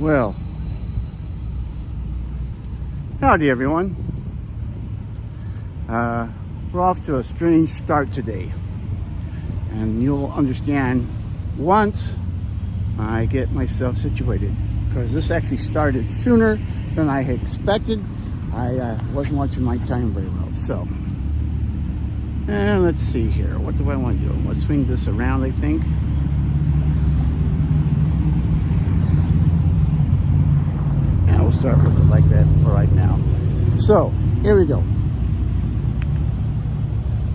Well, howdy everyone. We're off to a strange start today, and you'll understand once I get myself situated, because this actually started sooner than I had expected. I wasn't watching my time very well, so let's see here. What do I want to do? Let's swing this around, I think. And we'll start with it like that for right now. So here we go.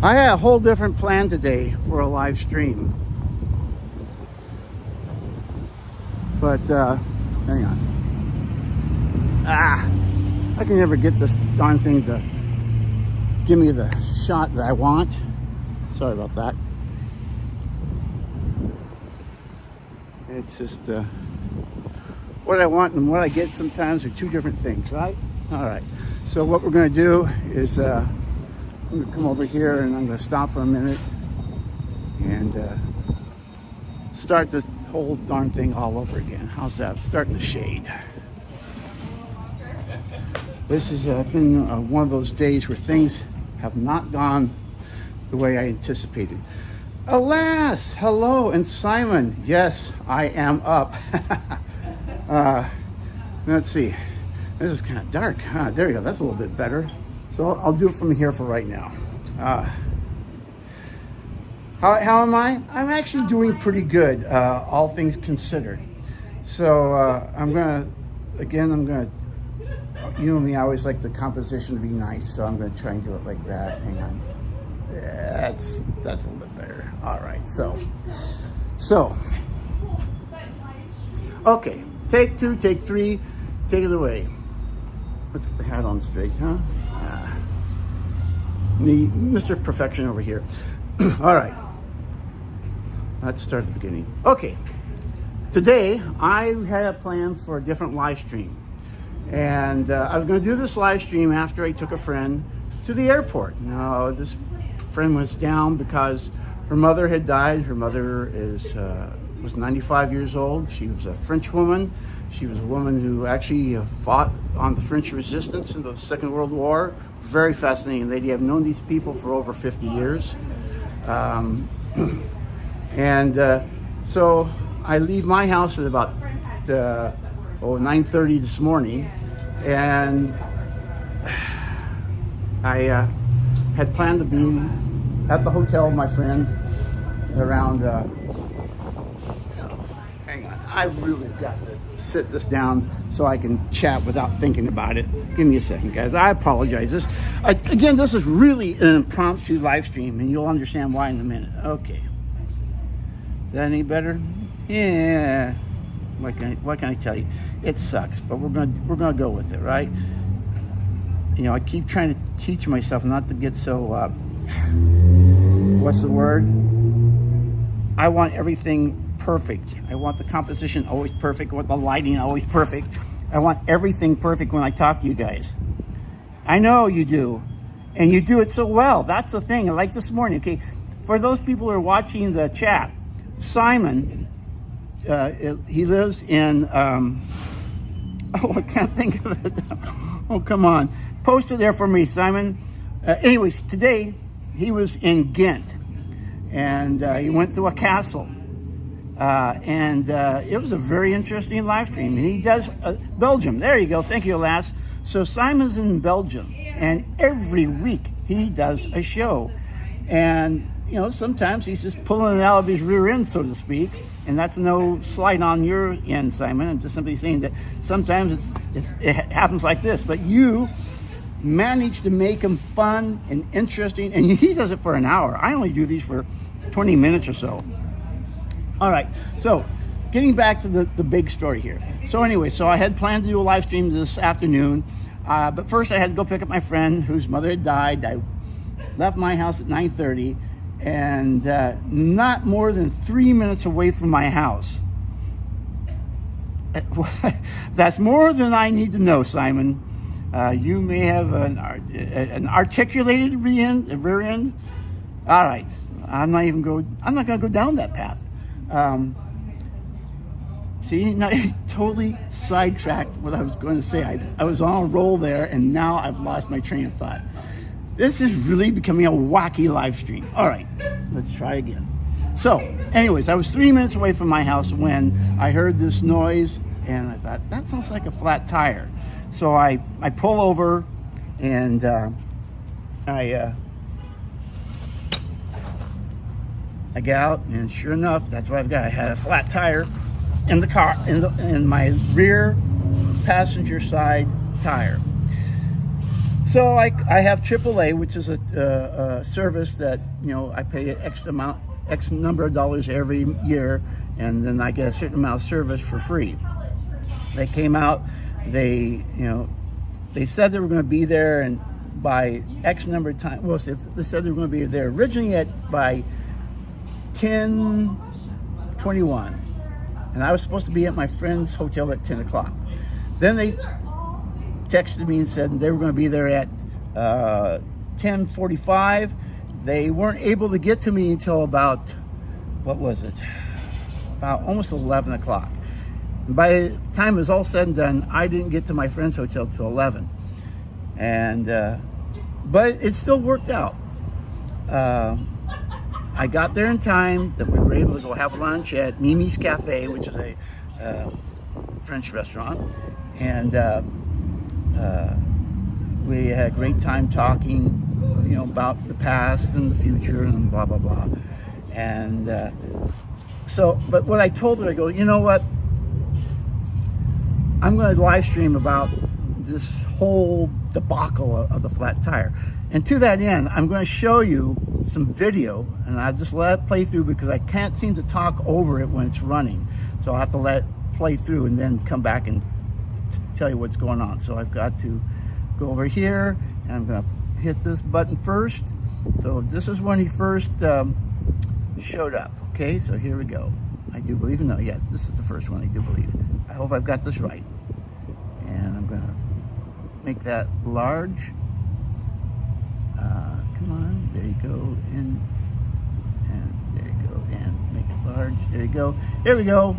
I had a whole different plan today for a live stream, but hang on. I can never get this darn thing to give me the shot that I want. Sorry about that. It's just what I want and what I get sometimes are two different things, right? All right. So what we're going to do is I'm going to come over here and I'm going to stop for a minute and start this whole darn thing all over again. How's that? Start in the shade. This has been one of those days where things have not gone the way I anticipated. Alas, hello, and Simon. Yes, I am up. Let's see. This is kind of dark. There you go. That's a little bit better. So I'll do it from here for right now. How am I? I'm actually doing pretty good, all things considered. So I'm gonna, you know me, I always like the composition to be nice, so I'm gonna try and do it like that. Hang on. Yeah, that's a little bit better. All right, so, okay, take two, take three, take it away. Let's get the hat on straight, huh? Me, Mr. Perfection over here. All right, let's start at the beginning. Okay, today I had a plan for a different live stream. And I was going to do this live stream after I took a friend to the airport. Now, this friend was down because her mother had died. Her mother was 95 years old. She was a French woman. She was a woman who actually fought on the French resistance in the Second World War. Very fascinating lady. I've known these people for over 50 years. So I leave my house at about 9:30 this morning, and I had planned to be at the hotel with my friend around hang on, I really got to sit this down so I can chat without thinking about it. Give me a second, guys. I apologize. Again, this is really an impromptu live stream, and you'll understand why in a minute. Okay, is that any better? Yeah. What can I tell you? It sucks, but we're gonna go with it, right? You know, I keep trying to teach myself not to get so what's the word? I want everything perfect. I want the composition always perfect. I want the lighting always perfect. I want everything perfect when I talk to you guys. I know you do, and you do it so well. That's the thing. Like this morning, okay? For those people who are watching the chat, Simon. He lives in, I can't think of it. Oh, come on. Post it there for me, Simon. Anyways, today he was in Ghent, and he went through a castle. It was a very interesting live stream. And he does Belgium. There you go. Thank you, Alas. So Simon's in Belgium, and every week he does a show. And, you know, sometimes he's just pulling it out of his rear end, so to speak. And that's no slight on your end, Simon. I'm just simply saying that sometimes it happens like this. But you manage to make them fun and interesting. And he does it for an hour. I only do these for 20 minutes or so. All right. So getting back to the big story here. So anyway, so I had planned to do a live stream this afternoon. But first I had to go pick up my friend whose mother had died. I left my house at 9:30. And not more than 3 minutes away from my house. That's more than I need to know, Simon. You may have an articulated rear end. All right, I'm not going to go down that path. See, now I totally sidetracked what I was going to say. I was on a roll there, and now I've lost my train of thought. This is really becoming a wacky live stream. All right, let's try again. So, anyways, I was 3 minutes away from my house when I heard this noise, and I thought, that sounds like a flat tire. So I pull over, and I get out, and sure enough, that's what I've got. I had a flat tire in the car, in my rear passenger side tire. So I have AAA, which is a service that, you know, I pay X number of dollars every year, and then I get a certain amount of service for free. They came out, they said they were going to be there and by X number of time. Well, they said they were going to be there originally by 10:21, and I was supposed to be at my friend's hotel at 10 o'clock. Then they texted me and said they were going to be there at 10:45. They weren't able to get to me until about, what was it? About almost 11 o'clock. And by the time it was all said and done, I didn't get to my friend's hotel till 11. And, but it still worked out. I got there in time that we were able to go have lunch at Mimi's Cafe, which is a French restaurant. And we had a great time talking, you know, about the past and the future and blah, blah, blah. And but what I told her, I go, you know what? I'm going to live stream about this whole debacle of the flat tire. And to that end, I'm going to show you some video, and I'll just let it play through because I can't seem to talk over it when it's running. So I'll have to let it play through and then come back and tell you what's going on. So I've got to go over here, and I'm going to hit this button first. So this is when he first showed up. Okay, so here we go. I do believe, no, yes, this is the first one, I do believe. I hope I've got this right. And I'm going to make that large. Come on, there you go, and there you go, and make it large. There you go. Here we go.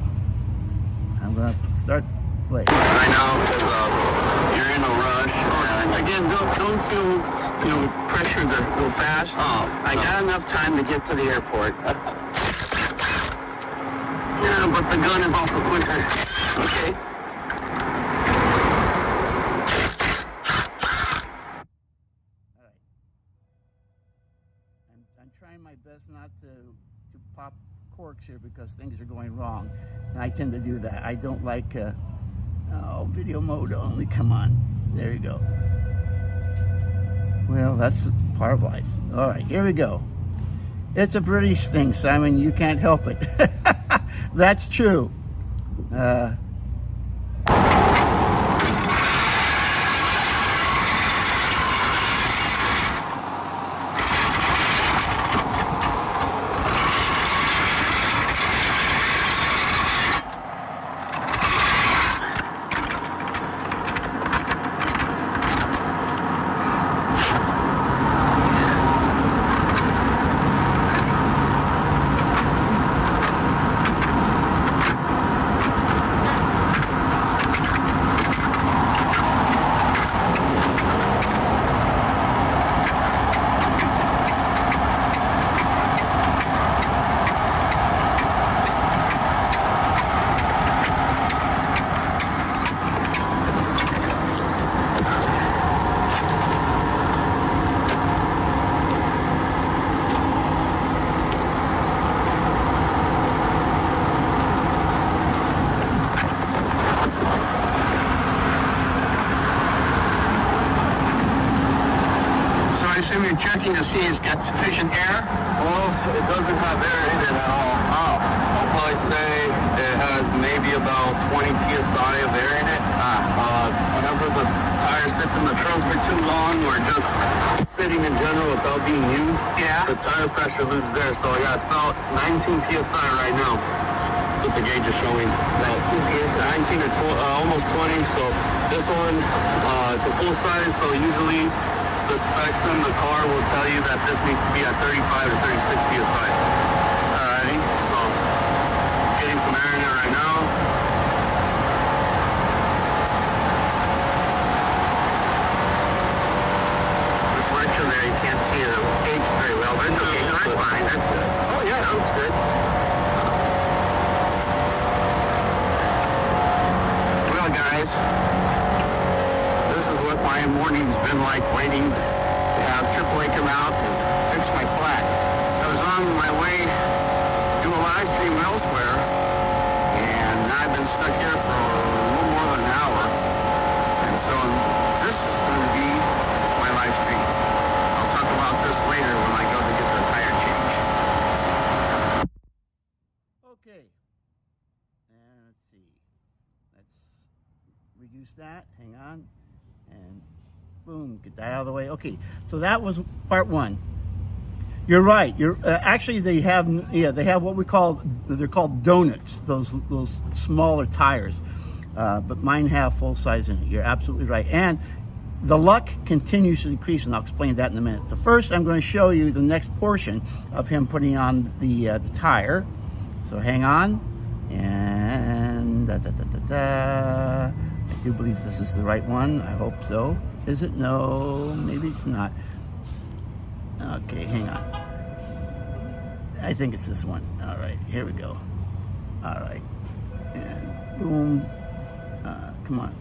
I'm going to start playing. I know, because you're in a rush. Again, don't feel, you know, pressure to go fast. I got enough time to get to the airport. Yeah, but the gun is also quicker. Okay. I'm trying my best not to pop corks here because things are going wrong, and I tend to do that. I don't like video mode only. Come on, there you go. Well, that's part of life. All right, here we go. It's a British thing, Simon. You can't help it. That's true. You're checking to see it's got sufficient air? Well, it doesn't have air in it at all. Oh. I'll probably say it has maybe about 20 psi of air in it. Whenever the tire sits in the trunk for too long or just sitting in general without being used, the tire pressure loses air. So yeah, it's about 19 psi right now. That's what the gauge is showing. 19 or almost 20. So this one, it's a full size, so usually the specs in the car will tell you that this needs to be at 35 to 36 psi. Alrighty, so getting some air in it right now. sounds good. Well, guys, this is what my morning's been like, waiting to have AAA come out and fix my flat. I was on my way to do a live stream elsewhere, and I've been stuck here for a little more than an hour. And so this is going to be my live stream. I'll talk about this later when I go to get the tire change. Okay. And let's see. Let's reduce that. Hang on. And boom, get that out of the way. Okay, so that was part one. You're right. You're actually they have what they're called donuts. Those smaller tires, but mine have full size in it. You're absolutely right. And the luck continues to increase, and I'll explain that in a minute. So first, I'm going to show you the next portion of him putting on the tire. So hang on, and I do believe this is the right one. I hope so. Is it? No, maybe it's not. Okay, hang on. I think it's this one. All right, here we go. All right, and boom. Come on.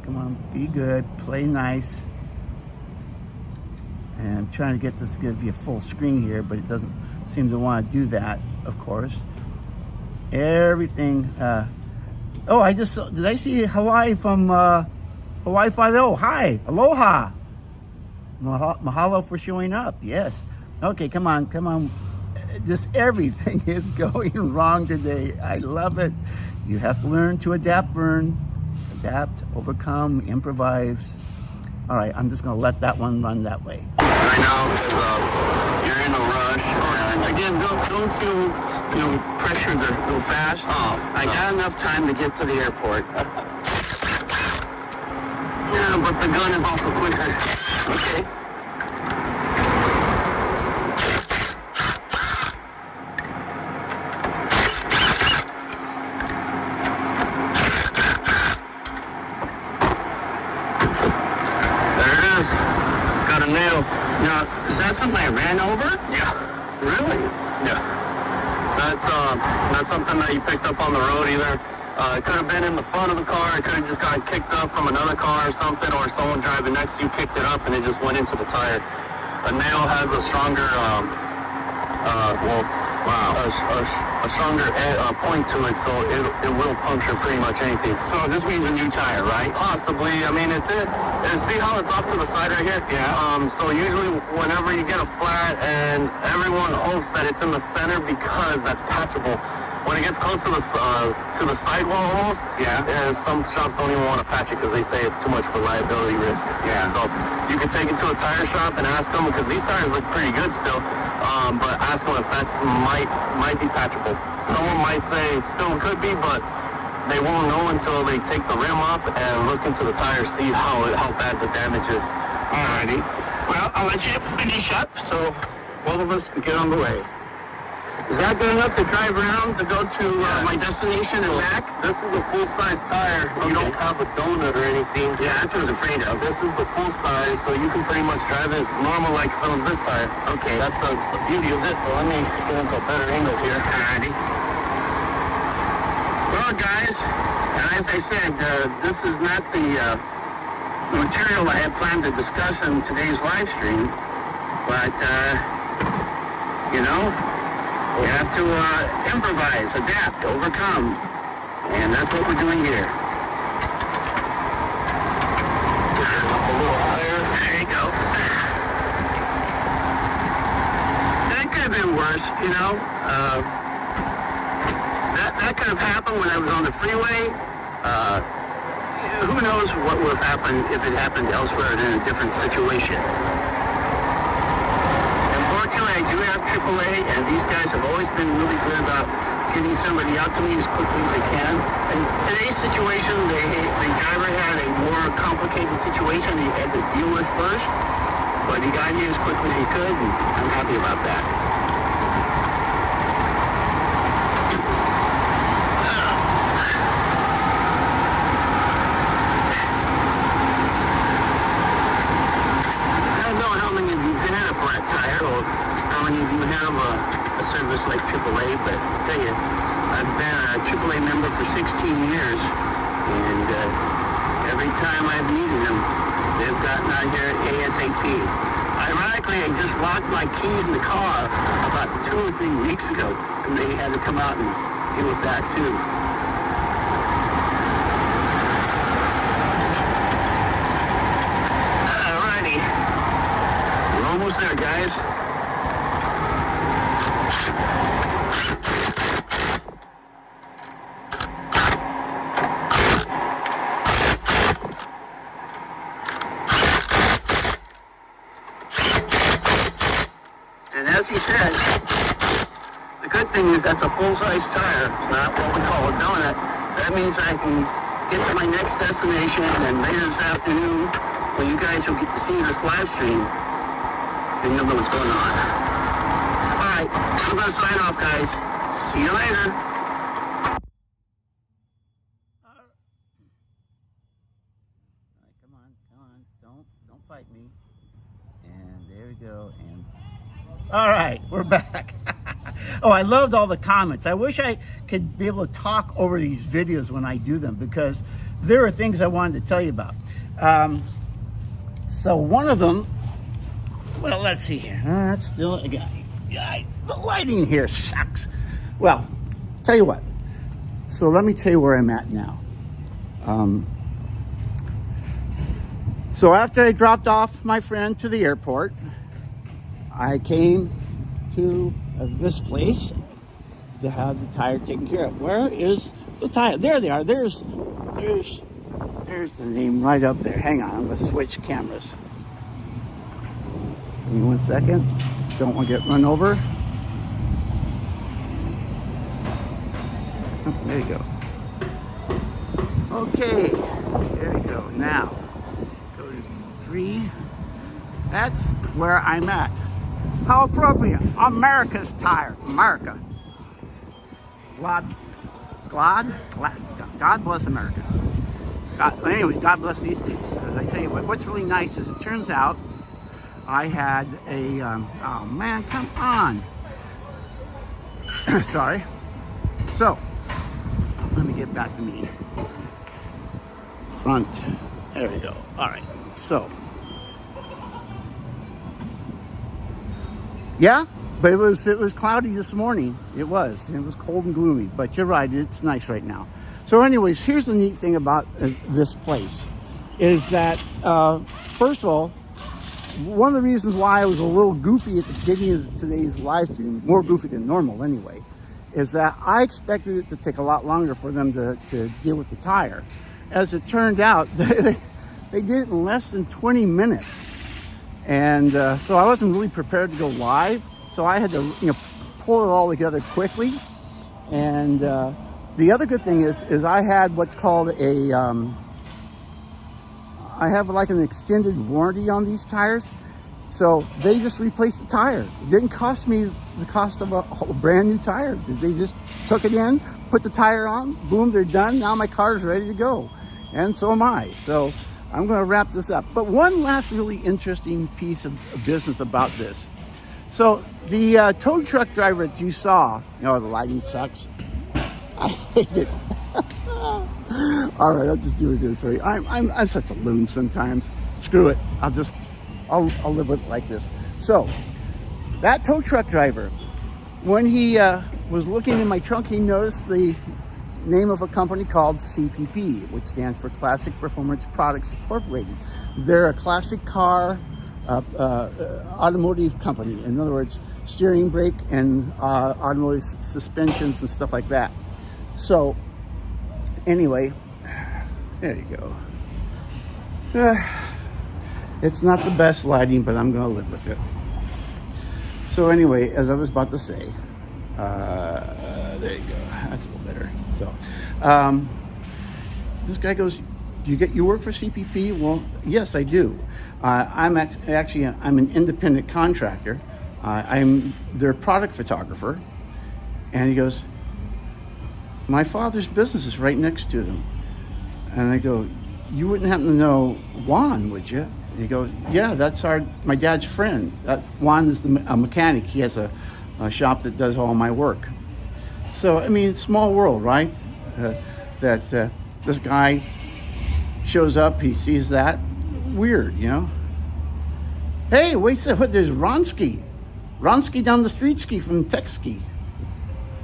Come on. Be good. Play nice. And I'm trying to get this to give you a full screen here, but it doesn't seem to want to do that, of course. Everything. Oh, did I see Hawaii from Hawaii 5-0? Hi, aloha. Mahalo for showing up. Yes. Okay, come on. Just everything is going wrong today. I love it. You have to learn to adapt, Vern. Adapt, overcome, improvise. All right, I'm just going to let that one run that way. I know, because you're in a rush. And again, don't feel pressured to go fast. I got enough time to get to the airport. Yeah, but the gun is also quicker. Okay. Nail. Now, is that something I ran over? Yeah. Really? Yeah. That's something that you picked up on the road either. It could have been in the front of the car. It could have just gotten kicked up from another car or something, or someone driving next to you kicked it up and it just went into the tire. A nail has a stronger, a stronger point to it, so it will puncture pretty much anything. So this means a new tire, right? Possibly. I mean, it's it. And see how it's off to the side right here? Yeah. So usually whenever you get a flat, and everyone hopes that it's in the center because that's patchable. When it gets close to the sidewall almost, some shops don't even want to patch it because they say it's too much of a liability risk. Yeah. So you can take it to a tire shop and ask them, because these tires look pretty good still. But ask them if that's might be patchable. Someone might say it still could be, but they won't know until they take the rim off and look into the tire, see how bad the damage is. Alrighty. Well, I'll let you finish up so both of us can get on the way. Is that good enough to drive around to go to my destination and back? This is a full-size tire. Okay. You don't have a donut or anything. Yeah, that's what I was afraid of. This is the full size, so you can pretty much drive it normal like if it was this tire. Okay. That's the beauty of it. Well, let me get into a better angle here. Alrighty. Well, guys, as I said, this is not the material I had planned to discuss in today's live stream, but, you have to improvise, adapt, overcome, and that's what we're doing here. Up a little higher. There you go. That could have been worse, That could have happened when I was on the freeway. Who knows what would have happened if it happened elsewhere in a different situation. Unfortunately, I do have AAA, and these guys have always been really good about getting somebody out to me as quickly as they can. In today's situation, the driver had a more complicated situation he had to deal with first, but he got here as quickly as he could, and I'm happy about that. I don't know how many of you have been in a flat tire or service like AAA, but I tell you, I've been a AAA member for 16 years, and every time I've needed them, they've gotten out here ASAP. Ironically, I just locked my keys in the car about 2 or 3 weeks ago, and they had to come out and deal with that too. Alrighty, we're almost there, guys. And as he said, the good thing is that's a full-size tire. It's not what we call a donut. So that means I can get to my next destination, and later this afternoon, when you guys will get to see this live stream, then you'll know what's going on. All right, I'm going to sign off, guys. See you later. Come on, don't fight me. And there we go. And all right, we're back. Oh, I loved all the comments. I wish I could be able to talk over these videos when I do them, because there are things I wanted to tell you about. So one of them, well, let's see here. That's still a guy. The lighting here sucks. Well, tell you what. So let me tell you where I'm at now. So after I dropped off my friend to the airport, I came to this place to have the tire taken care of. Where is the tire? There they are. There's the name right up there. Hang on, I'm going to switch cameras. Give me 1 second. Don't want to get run over. Oh, there you go. Okay, there we go. Now, go to 3. That's where I'm at. How appropriate. America's tire. America. God bless America. Anyways, God bless these people. Because I tell you what, what's really nice is it turns out I had a, oh man, come on. Sorry. So, let me get back to me. Front. There we go. All right. So, yeah, but it was cloudy this morning. It was cold and gloomy, but you're right, it's nice right now. So anyways, here's the neat thing about this place is that, first of all, one of the reasons why I was a little goofy at the beginning of today's live stream, more goofy than normal anyway, is that I expected it to take a lot longer for them to deal with the tire. As it turned out, they did it in less than 20 minutes. And so I wasn't really prepared to go live. So I had to pull it all together quickly. And the other good thing is I had what's called I have like an extended warranty on these tires. So they just replaced the tire. It didn't cost me the cost of a brand new tire. They just took it in, put the tire on, boom, they're done. Now my car's ready to go. And so am I. So I'm going to wrap this up. But one last really interesting piece of business about this. So the tow truck driver that you saw, the lighting sucks. I hate it. All right, I'll just do it this way. I'm such a loon sometimes. Screw it. I'll live with it like this. So that tow truck driver, when he was looking in my trunk, he noticed the name of a company called CPP, which stands for Classic Performance Products Incorporated. They're a classic car automotive company. In other words, steering, brake, and automotive suspensions and stuff like that. So anyway, there you go. It's not the best lighting, but I'm going to live with it. So anyway, as I was about to say, there you go. That's a little better. So this guy goes, you work for CPP? Well, yes, I do. I'm an independent contractor. I'm their product photographer. And he goes, my father's business is right next to them. And I go, you wouldn't happen to know Juan, would you? And he goes, yeah, that's my dad's friend. Juan is a mechanic. He has a shop that does all my work. So, I mean, small world, right? That this guy shows up, he sees that. Weird, you know? Hey, wait a second, there's Ronsky. Ronsky down the street ski from Techski.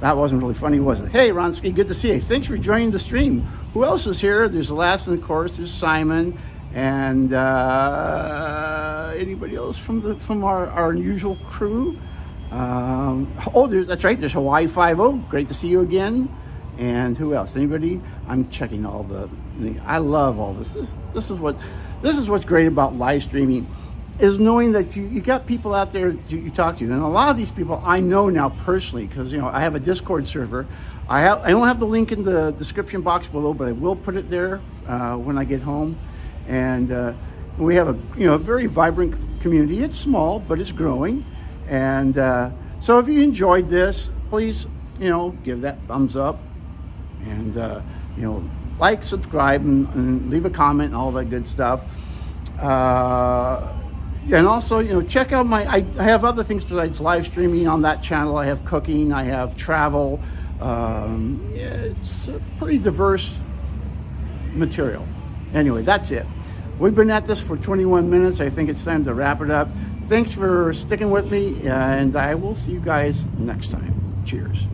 That wasn't really funny, was it? Hey, Ronsky, good to see you. Thanks for joining the stream. Who else is here? There's Lass, and of course, there's Simon, and anybody else from our usual crew? That's right. There's Hawaii 5-0. Great to see you again. And who else? Anybody? I'm checking all the. I love all this. This is what's great about live streaming, is knowing that you got people out there you talk to, and a lot of these people I know now personally, because I have a Discord server. I don't have the link in the description box below, but I will put it there when I get home. And we have a very vibrant community. It's small, but it's growing. And so if you enjoyed this, please give that thumbs up, and like, subscribe, and leave a comment and all that good stuff. And also, check out I have other things besides live streaming on that channel. I have cooking, I have travel. It's a pretty diverse material. Anyway, that's it. We've been at this for 21 minutes. I think it's time to wrap it up. Thanks for sticking with me, and I will see you guys next time. Cheers.